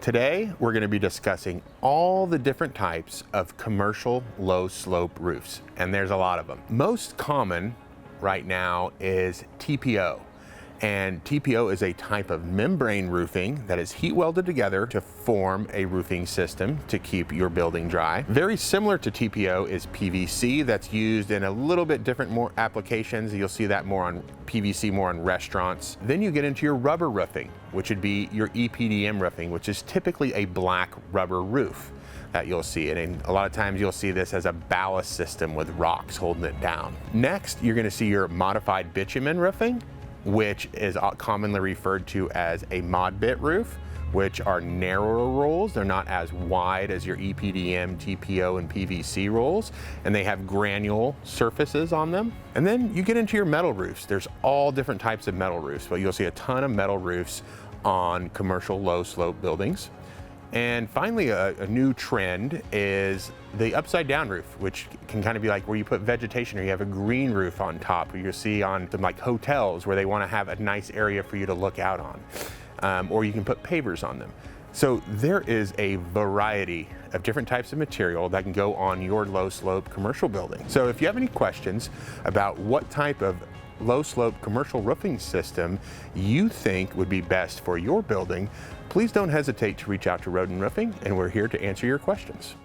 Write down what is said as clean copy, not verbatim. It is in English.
Today, we're going to be discussing all the different types of commercial low slope roofs, and there's a lot of them. Most common right now is TPO. And TPO is a type of membrane roofing that is heat welded together to form a roofing system to keep your building dry. Very similar to TPO is PVC, that's used in a little bit different more applications. You'll see that more on PVC, more on restaurants. Then you get into your rubber roofing, which would be your EPDM roofing, which is typically a black rubber roof that you'll see. And a lot of times you'll see this as a ballast system with rocks holding it down. Next, you're gonna see your modified bitumen roofing, which is commonly referred to as a mod bit roof, which are narrower rolls. They're not as wide as your EPDM, TPO, and PVC rolls, and they have granule surfaces on them. And then you get into your metal roofs. There's all different types of metal roofs, but you'll see a ton of metal roofs on commercial low slope buildings. And finally, a new trend is the upside down roof, which can kind of be like where you put vegetation or you have a green roof on top, or you'll see on some like hotels where they want to have a nice area for you to look out on. Or you can put pavers on them. So there is a variety of different types of material that can go on your low slope commercial building. So if you have any questions about what type of low slope commercial roofing system you think would be best for your building, please don't hesitate to reach out to Rhoden Roofing, and we're here to answer your questions.